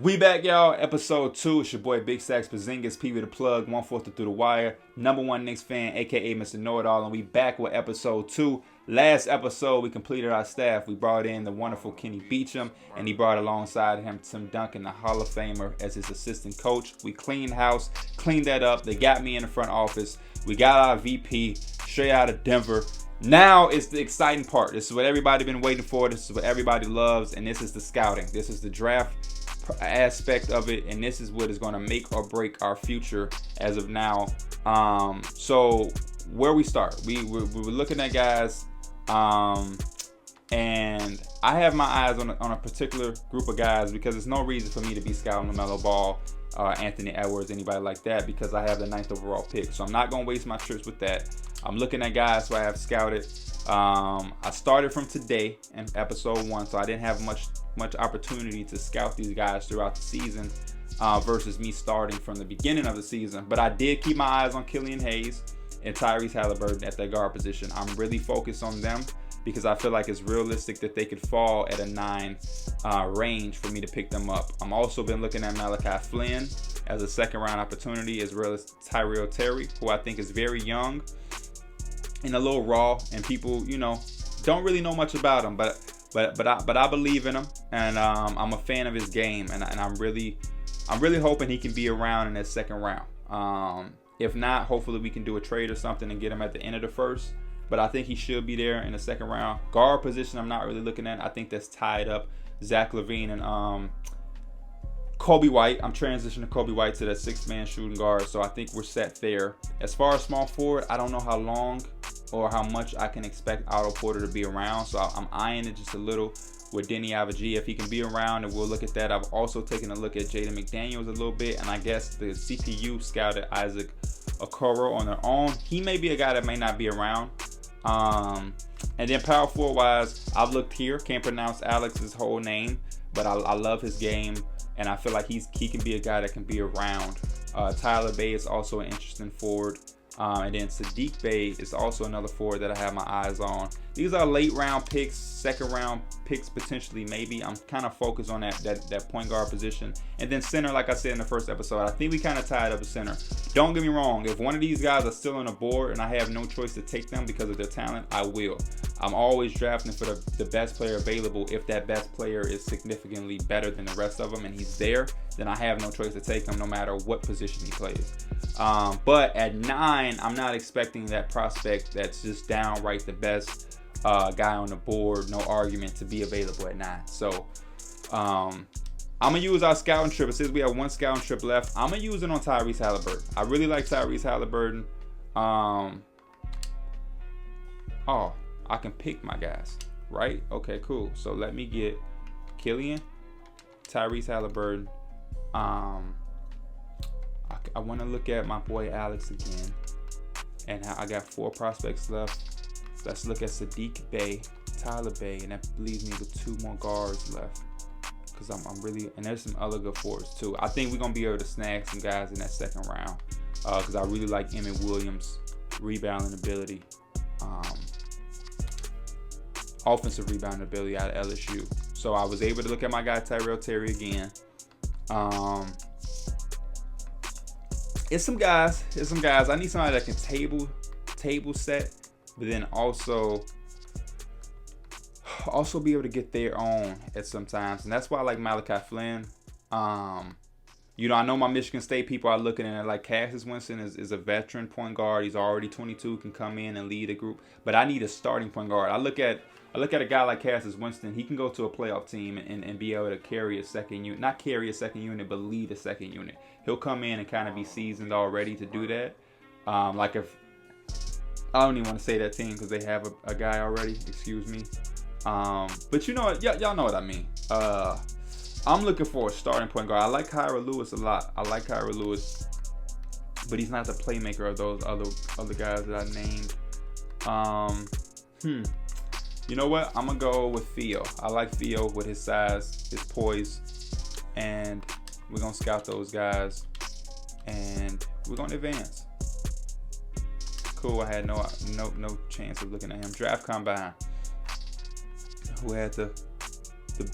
We back, y'all. Episode 2. It's your boy Big Sax Porzingis, PV the Plug, 1/4 through the wire. #1 Knicks fan, aka Mr. Know-It-All, and we back with episode 2. Last episode, we completed our staff. We brought in the wonderful Kenny Beecham, and he brought alongside him Tim Duncan, the Hall of Famer, as his assistant coach. We cleaned house, cleaned that up. They got me in the front office. We got our VP straight out of Denver. Now is the exciting part. This is what everybody been waiting for. This is what everybody loves, and this is the scouting. This is the draft aspect of it, and this is what is going to make or break our future as of now. So where we start, we were looking at guys, and I have my eyes on a particular group of guys because there's no reason for me to be scouting LaMelo Ball, Anthony Edwards, anybody like that, because I have the 9th overall pick. So I'm not going to waste my trips with that. I'm looking at guys who I have scouted. I started from today in episode 1, so I didn't have much opportunity to scout these guys throughout the season versus me starting from the beginning of the season. But I did keep my eyes on Killian Hayes and Tyrese Halliburton at that guard position. I'm really focused on them because I feel like it's realistic that they could fall at a 9 range for me to pick them up. I'm also been looking at Malachi Flynn as a 2nd round opportunity, as well as Tyrell Terry, who I think is very young and a little raw, and people, don't really know much about him, but I believe in him, and I'm a fan of his game, and I'm really hoping he can be around in that 2nd round. If not, hopefully we can do a trade or something and get him at the end of the 1st. But I think he should be there in the 2nd round. Guard position, I'm not really looking at. I think that's tied up. Zach LaVine and Kobe White. I'm transitioning Kobe White to that 6-man shooting guard, so I think we're set there. As far as small forward, I don't know how long or how much I can expect Otto Porter to be around, so I'm eyeing it just a little with Denny Avdija if he can be around, and we'll look at that. I've also taken a look at Jaden McDaniels a little bit, and I guess the CPU scouted Isaac Okoro on their own. He may be a guy that may not be around. And then power forward wise, I've looked here. Can't pronounce Alex's whole name, but I love his game, and I feel like he can be a guy that can be around. Tyler Bay is also an interesting forward. And then Sadiq Bey is also another forward that I have my eyes on. These are late round picks, 2nd round picks potentially, maybe. I'm kind of focused on that point guard position. And then center, like I said in the first episode, I think we kind of tied up the center. Don't get me wrong, if one of these guys are still on the board and I have no choice to take them because of their talent, I will. I'm always drafting for the best player available. If that best player is significantly better than the rest of them and he's there, then I have no choice to take him no matter what position he plays. But at 9, I'm not expecting that prospect that's just downright the best guy on the board, no argument, to be available at 9. So I'm going to use our scouting trip. It says we have 1 scouting trip left. I'm going to use it on Tyrese Halliburton. I really like Tyrese Halliburton. I can pick my guys, right? Okay, cool. So let me get Killian, Tyrese Halliburton. I want to look at my boy Alex again, and I got 4 prospects left. Let's look at Sadiq Bey, Tyler Bay, and that leaves me with 2 more guards left. Because I'm really, and there's some other good forwards too. I think we're gonna be able to snag some guys in that 2nd round. Because I really like Emmett Williams' rebounding ability, offensive rebounding ability out of LSU. So I was able to look at my guy Tyrell Terry again. It's some guys. I need somebody that can table set, but then also be able to get their own at some times. And that's why I like Malachi Flynn. I know my Michigan State people are looking at it like Cassius Winston is a veteran point guard. He's already 22, can come in and lead a group. But I need a starting point guard. I look at a guy like Cassius Winston. He can go to a playoff team and be able to carry a 2nd unit. Not carry a 2nd unit, but lead a 2nd unit. He'll come in and kind of be seasoned already to do that. Like if I don't even want to say that team because they have a guy already. Excuse me. But you know what? Y'all know what I mean. I'm looking for a starting point guard. I like Kyra Lewis a lot. But he's not the playmaker of those other guys that I named. You know what? I'm going to go with Theo. I like Theo with his size, his poise, and we're going to scout those guys, and we're going to advance. Cool. I had no chance of looking at him. Draft Combine. Who had the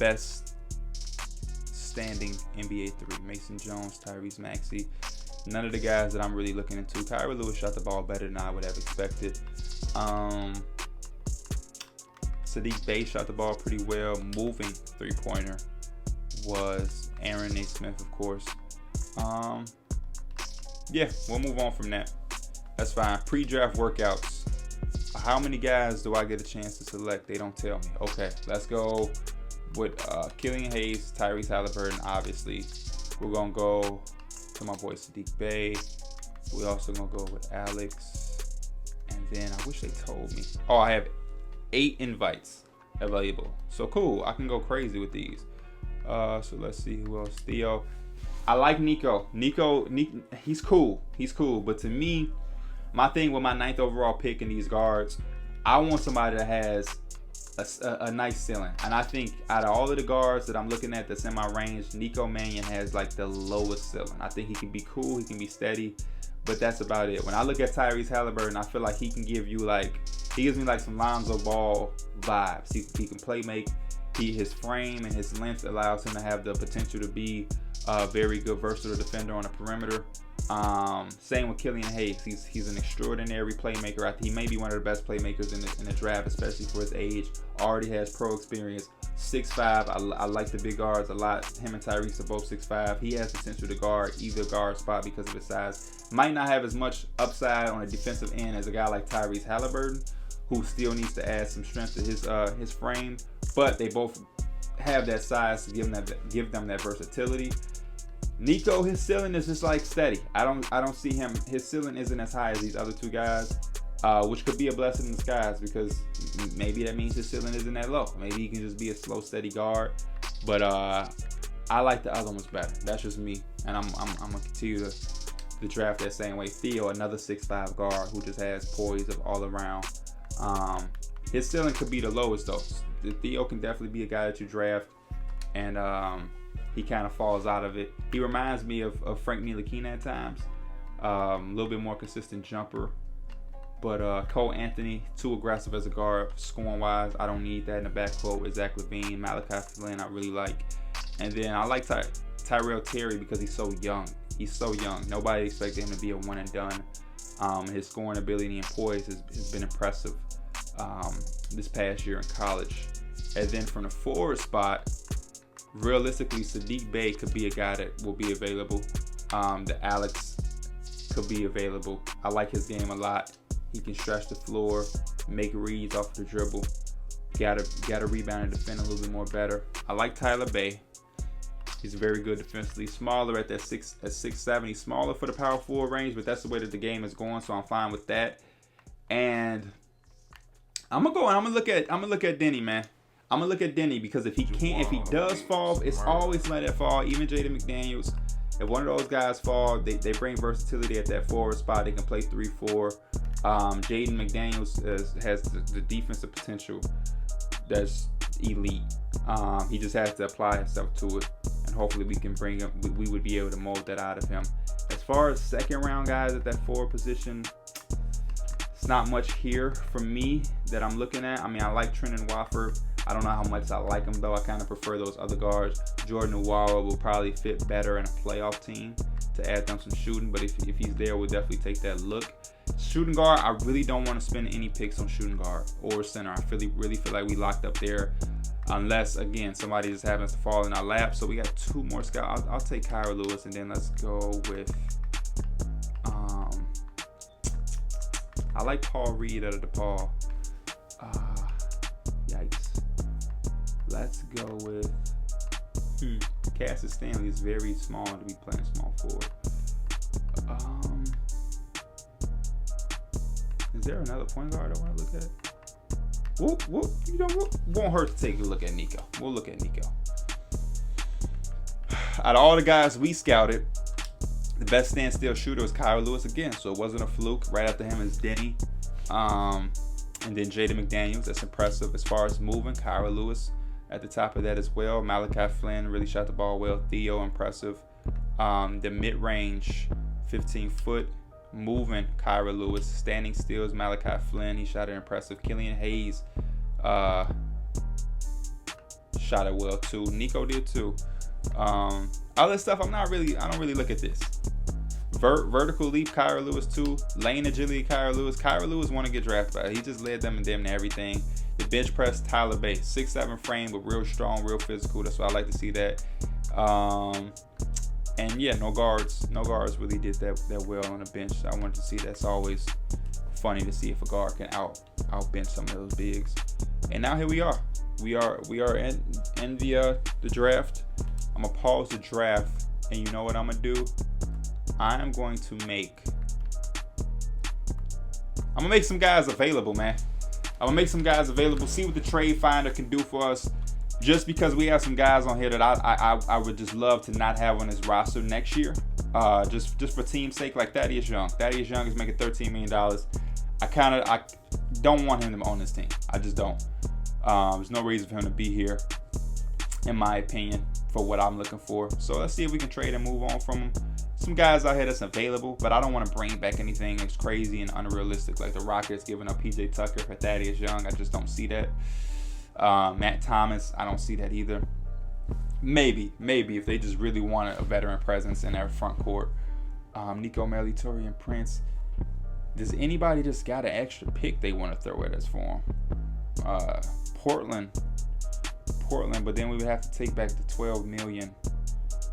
best outstanding NBA 3. Mason Jones, Tyrese Maxey. None of the guys that I'm really looking into. Kira Lewis shot the ball better than I would have expected. Saddiq Bey shot the ball pretty well. Moving three-pointer was Aaron Nesmith, of course. Yeah, we'll move on from that. That's fine. Pre-draft workouts. How many guys do I get a chance to select? They don't tell me. Okay, let's go with Killian Hayes, Tyrese Halliburton, obviously. We're going to go to my boy Saddiq Bey. We also going to go with Alex. And then I wish they told me. Oh, I have 8 invites available. So cool. I can go crazy with these. So let's see who else. Theo. I like Nico. Nico, he's cool. He's cool. But to me, my thing with my 9th overall pick in these guards, I want somebody that has a nice ceiling. And I think out of all of the guards that I'm looking at that's in my range, Nico Mannion has like the lowest ceiling. I think he can be cool, he can be steady, but that's about it. When I look at Tyrese Halliburton, I feel like he can give you like, he gives me like some Lonzo Ball vibes. He can play make. His frame and his length allows him to have the potential to be a very good versatile defender on the perimeter. Same with Killian Hayes. He's an extraordinary playmaker. I think he may be one of the best playmakers in the draft, especially for his age. Already has pro experience. 6'5". I like the big guards a lot. Him and Tyrese are both 6'5". He has potential to guard either guard spot because of his size. Might not have as much upside on the defensive end as a guy like Tyrese Halliburton, who still needs to add some strength to his frame. But they both have that size to give them that versatility. Nico, his ceiling is just like steady. I don't see him. His ceiling isn't as high as these other two guys, which could be a blessing in disguise because maybe that means his ceiling isn't that low. Maybe he can just be a slow, steady guard. But I like the other ones better. That's just me, and I'm gonna continue to draft that same way. Theo, another 6'5" guard who just has poise of all around. His ceiling could be the lowest though. Theo can definitely be a guy that you draft, and he kind of falls out of it. He reminds me of Frank Ntilikina at times. A little bit more consistent jumper. But Cole Anthony, too aggressive as a guard, scoring-wise. I don't need that in the backcourt with Zach LaVine. Malachi Flynn, I really like. And then I like Tyrell Terry because he's so young. He's so young. Nobody expected him to be a one-and-done. His scoring ability and poise has been impressive this past year in college. And then from the forward spot, realistically, Saddiq Bey could be a guy that will be available. The Alex could be available. I like his game a lot. He can stretch the floor, make reads off the dribble. Got to rebound and defend a little bit more better. I like Tyler Bey. He's very good defensively. Smaller at 6'7". He's smaller for the power forward range, but that's the way that the game is going, so I'm fine with that. And I'm gonna look at Denny, man. I'm gonna look at Denny because if he does fall, it's always let it fall. Even Jaden McDaniels, if one of those guys fall, they bring versatility at that forward spot. They can play 3-4. Jaden McDaniels has the defensive potential that's elite. He just has to apply himself to it, and hopefully we can bring him. We would be able to mold that out of him. As far as second round guys at that forward position, it's not much here for me that I'm looking at. I mean, I like Trendon Watford. I don't know how much I like him, though. I kind of prefer those other guards. Jordan Nwora will probably fit better in a playoff team to add them some shooting, but if he's there, we'll definitely take that look. Shooting guard, I really don't want to spend any picks on shooting guard or center. I really feel like we locked up there unless, again, somebody just happens to fall in our lap. So we got 2 more scouts. I'll take Kira Lewis, and then let's go with I like Paul Reed out of DePaul. Yikes. Let's go with Cassius Stanley is very small to be playing small forward. Is there another point guard I want to look at? Won't hurt to take a look at Nico. We'll look at Nico. Out of all the guys we scouted, the best standstill shooter was Kira Lewis again, so it wasn't a fluke. Right after him is Denny. And then Jaden McDaniels, that's impressive. As far as moving, Kira Lewis at the top of that as well. Malachi Flynn really shot the ball well. Theo, impressive. The mid-range, 15-foot, moving Kira Lewis. Standing still is Malachi Flynn. He shot it impressive. Killian Hayes shot it well too. Nico did too. Other stuff, I don't really look at this. Vertical leap, Kyra Lewis too. Lane agility, Kyra Lewis. Kyra Lewis want to get drafted, but he just led them in damn near everything. The bench press, Tyler Bay, 6'7" frame, but real strong, real physical. That's why I like to see that. And yeah, no guards really did that well on the bench. So I wanted to see that. It's always funny to see if a guard can out bench some of those bigs. And now here we are. We are in the draft. I'm gonna pause the draft, and you know what I'm gonna do? I am going to make some guys available, man. I'm gonna make some guys available. See what the trade finder can do for us. Just because we have some guys on here that I would just love to not have on his roster next year. Just for team's sake, like Thaddeus Young. Thaddeus Young is making $13 million. I don't want him on this team. I just don't. There's no reason for him to be here, in my opinion, for what I'm looking for. So let's see if we can trade and move on from him. Some guys out here that's available, but I don't want to bring back anything that's crazy and unrealistic, like the Rockets giving up PJ Tucker for Thaddeus Young. I just don't see that. Matt Thomas, I don't see that either. Maybe if they just really want a veteran presence in their front court. Nico Melli, Taurean Prince. Does anybody just got an extra pick they want to throw at us for him? Portland, but then we would have to take back the $12 million,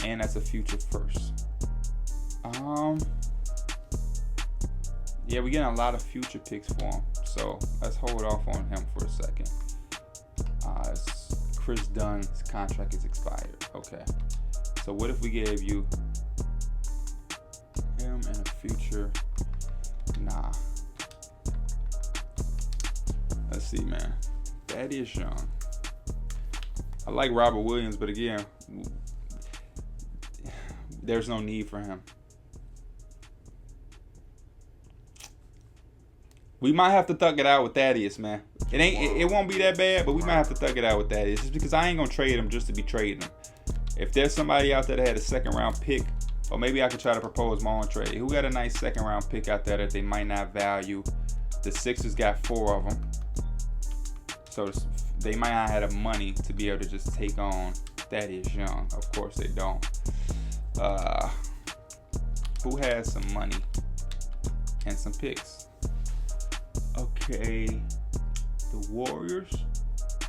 and that's a future first. Yeah, we're getting a lot of future picks for him, so let's hold off on him for a second. Chris Dunn's contract is expired. Okay, so what if we gave you him and a future? Nah. Let's see, man. Thaddeus Young. I like Robert Williams, but again, there's no need for him. We might have to thug it out with Thaddeus, man. It won't be that bad, but we might have to thug it out with Thaddeus, just because I ain't gonna trade him just to be trading him. If there's somebody out there that had a second round pick, or maybe I could try to propose my own trade. Who got a nice second round pick out there that they might not value? The Sixers got 4 of them, so they might not have the money to be able to just take on Thaddeus Young. Of course they don't. Who has some money and some picks? Okay, the Warriors.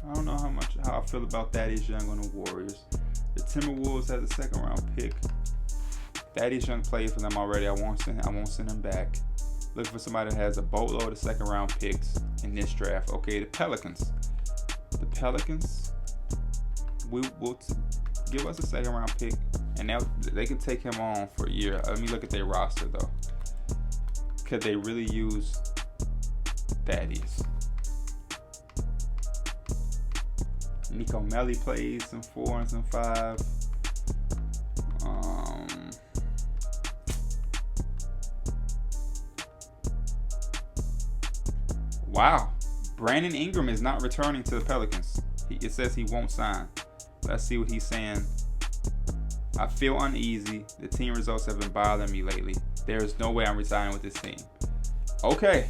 I don't know how I feel about Thaddeus Young on the Warriors. The Timberwolves has a second round pick. Thaddeus Young played for them already. I won't send him back. Looking for somebody that has a boatload of second round picks in this draft. Okay, the Pelicans. Will give us a second round pick, and they can take him on for a year. Let me look at their roster though. Could they really use Thaddeus? Nico Melli plays some 4 and some 5. Wow, Brandon Ingram is not returning to the Pelicans. It says he won't sign. Let's see what he's saying. I feel uneasy. The team results have been bothering me lately. There is no way I'm resigning with this team. Okay,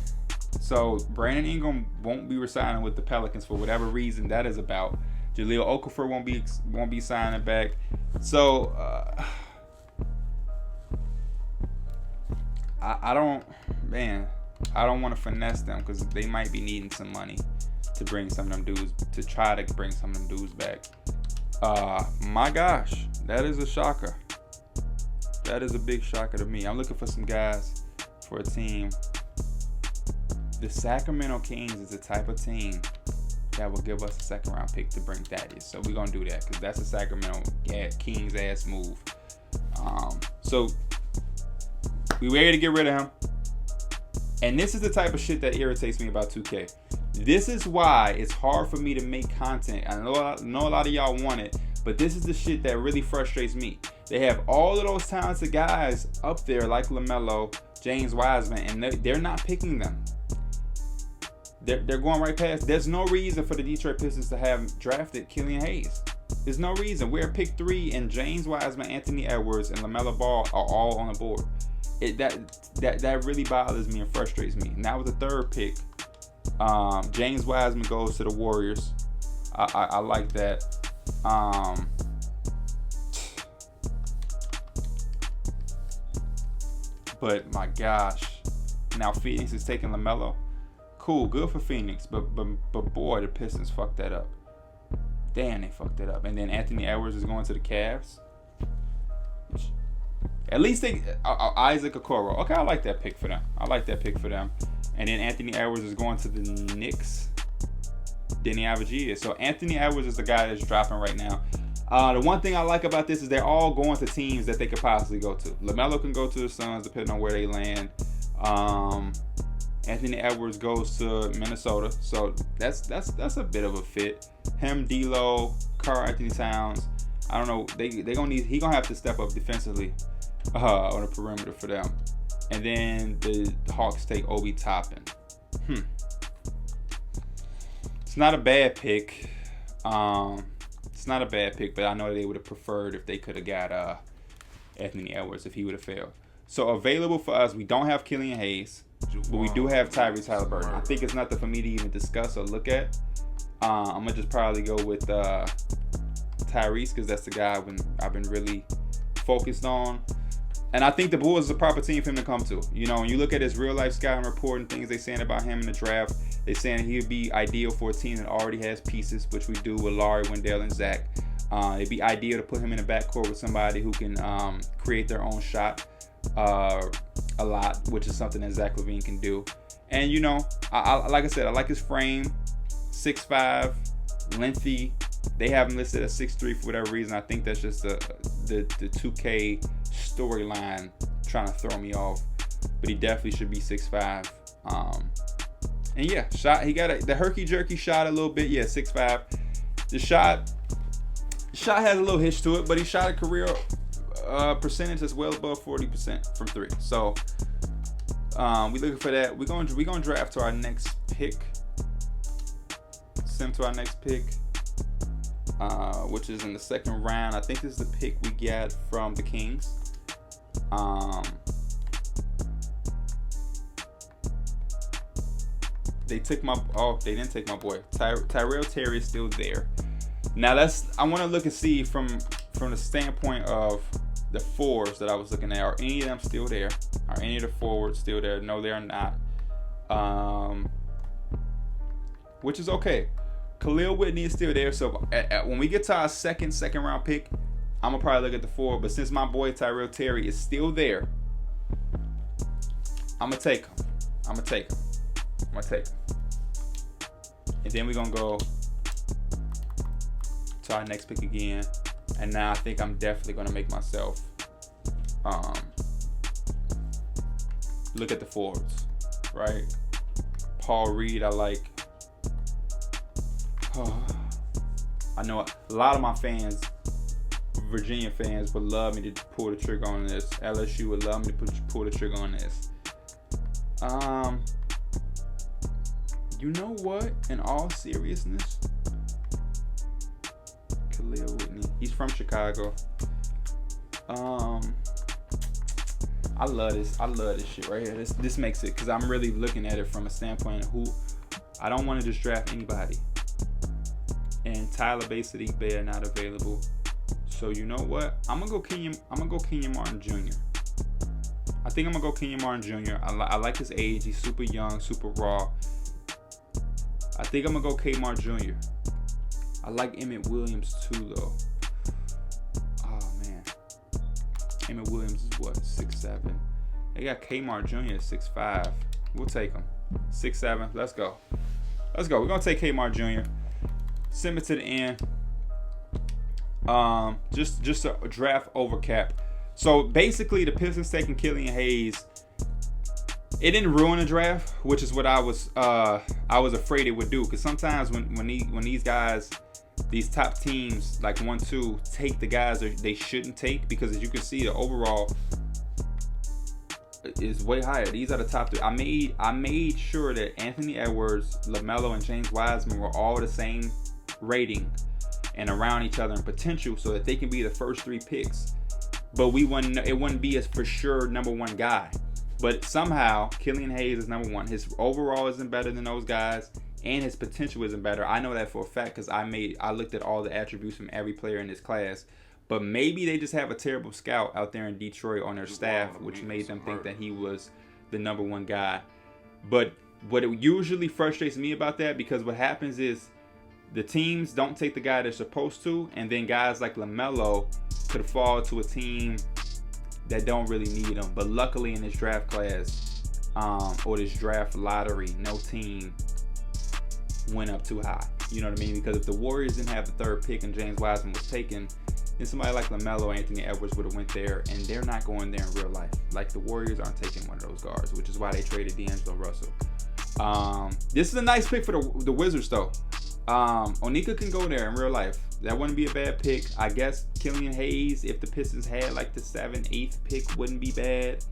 so Brandon Ingram won't be resigning with the Pelicans for whatever reason that is about. Jahlil Okafor won't be signing back. So I don't want to finesse them because they might be needing some money to bring some of them dudes, to try to bring some of them dudes back. My gosh, that is a shocker. That is a big shocker to me. I'm looking for some guys for a team. The Sacramento Kings is the type of team that will give us a second round pick to bring Thaddeus. So we're going to do that because that's a Sacramento Kings ass move. So we ready to get rid of him. And this is the type of shit that irritates me about 2K. This is why it's hard for me to make content. I know a lot of y'all want it, but this is the shit that really frustrates me. They have all of those talented guys up there like LaMelo, James Wiseman, and they're not picking them. They're going right past. There's no reason for the Detroit Pistons to have drafted Killian Hayes. There's no reason. We're pick 3, and James Wiseman, Anthony Edwards, and LaMelo Ball are all on the board. That really bothers me and frustrates me. Now with the 3rd pick, James Wiseman goes to the Warriors. I like that. But my gosh, now Phoenix is taking LaMelo. Cool, good for Phoenix, but boy, the Pistons fucked that up. Damn, they fucked it up. And then Anthony Edwards is going to the Cavs. At least they Isaac Okoro. Okay, I like that pick for them. And then Anthony Edwards is going to the Knicks. Denny Avdija. So Anthony Edwards is the guy that's dropping right now. The one thing I like about this is they're all going to teams that they could possibly go to. LaMelo can go to the Suns depending on where they land. Anthony Edwards goes to Minnesota, so that's a bit of a fit. Him, D'Lo, Karl Anthony Towns. I don't know. He gonna have to step up defensively on the perimeter for them. And then the Hawks take Obi Toppin. It's not a bad pick. It's not a bad pick, but I know they would have preferred if they could have got Anthony Edwards if he would have failed. So available for us, we don't have Killian Hayes, but we do have Tyrese Halliburton. I think it's nothing for me to even discuss or look at. I'm gonna just probably go with Tyrese because that's the guy I've been really focused on. And I think the Bulls is a proper team for him to come to. You know, when you look at his real life scouting report and things they saying about him in the draft, they saying he'd be ideal for a team that already has pieces, which we do with Laurie, Wendell, and Zach. It'd be ideal to put him in the backcourt with somebody who can create their own shot a lot, which is something that Zach LaVine can do. And you know, I like I said, I like his frame, 6'5", lengthy. They have him listed at 6'3" for whatever reason. I think that's just the 2K storyline trying to throw me off. But he definitely should be 6'5". And yeah, he got the herky jerky shot a little bit. Yeah, 6'5". The shot has a little hitch to it, but he shot a career percentage that's well above 40% from three. So we looking for that. We're gonna draft to our next pick. Send to our next pick, which is in the second round. I think this is the pick we get from the Kings. They didn't take my boy. Tyrell Terry is still there. Now I want to look and see from the standpoint of the fours that I was looking at. Are any of them still there? Are any of the forwards still there? No, they are not. Which is okay. Khalil Whitney is still there. So when we get to our second round pick, I'm gonna probably look at the four. But since my boy Tyrell Terry is still there, I'm gonna take him. And then we're gonna go to our next pick again. And now I think I'm definitely gonna make myself look at the forwards, right? Paul Reed, I like. I know a lot of my fans, Virginia fans, would love me to pull the trigger on this. LSU would love me to pull the trigger on this. You know what? In all seriousness, Khalil Whitney. He's from Chicago. I love this shit right here. This makes it, because I'm really looking at it from a standpoint of who I don't want to just draft anybody. And Tyler Basity Bear not available. So you know what? I'm gonna go Kenyon Martin Jr. I think I'm gonna go Kenyon Martin Jr. I like his age. He's super young, super raw. I think I'm gonna go Kmart Jr. I like Emmett Williams too, though. Oh man, Emmett Williams is what, 6'7". They got Kmart Jr. at 6'5". We'll take him. 6'7". Let's go. We're gonna take Kmart Jr. Send it to the end. Just a draft over cap. So basically, the Pistons taking Killian Hayes. It didn't ruin the draft, which is what I was afraid it would do. Because sometimes when these guys, these top teams like 1-2 take the guys that they shouldn't take, because as you can see, the overall is way higher. These are the top three. I made sure that Anthony Edwards, LaMelo, and James Wiseman were all the same rating and around each other in potential, so that they can be the first three picks. But it wouldn't be as for sure number one guy. But somehow Killian Hayes is number one. His overall isn't better than those guys, and his potential isn't better. I know that for a fact because I looked at all the attributes from every player in this class. But maybe they just have a terrible scout out there in Detroit on their staff, which made them think that he was the number one guy. But what it usually frustrates me about that, because what happens is the teams don't take the guy they're supposed to, and then guys like LaMelo could fall to a team that don't really need him. But luckily in this draft class, or this draft lottery, no team went up too high. You know what I mean? Because if the Warriors didn't have the third pick and James Wiseman was taken, then somebody like LaMelo, Anthony Edwards would have went there, and they're not going there in real life. Like, the Warriors aren't taking one of those guards, which is why they traded D'Angelo Russell. This is a nice pick for the Wizards, though. Onyeka can go there in real life. That wouldn't be a bad pick. I guess Killian Hayes, if the Pistons had like the 7th, 8th pick, wouldn't be bad.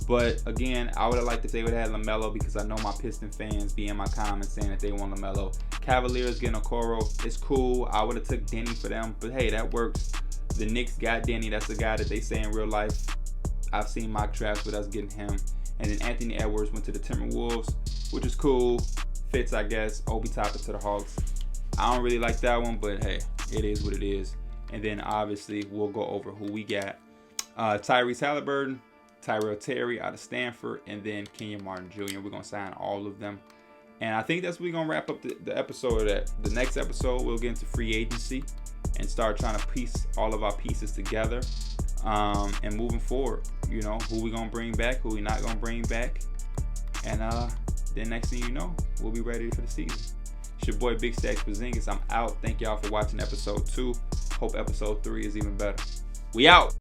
But again, I would have liked if they would have had LaMelo, because I know my Piston fans be in my comments saying that they want LaMelo. Cavaliers getting Okoro, it's cool. I would have took Denny for them, but hey, that works. The Knicks got Denny. That's the guy that they say in real life. I've seen mock drafts with us getting him. And then Anthony Edwards went to the Timberwolves, which is cool. Fits, I guess. Obi Toppin to the Hawks. I don't really like that one, but hey, it is what it is. And then obviously we'll go over who we got. Tyrese Halliburton, Tyrell Terry out of Stanford, and then Kenyon Martin Jr. We're going to sign all of them. And I think that's where we're going to wrap up the episode of that. The next episode, we'll get into free agency and start trying to piece all of our pieces together. And moving forward, you know, who we going to bring back, who we not going to bring back. And then next thing you know, we'll be ready for the season. It's your boy Big Stacks Porzingis. I'm out. Thank y'all for watching episode 2. Hope episode 3 is even better. We out.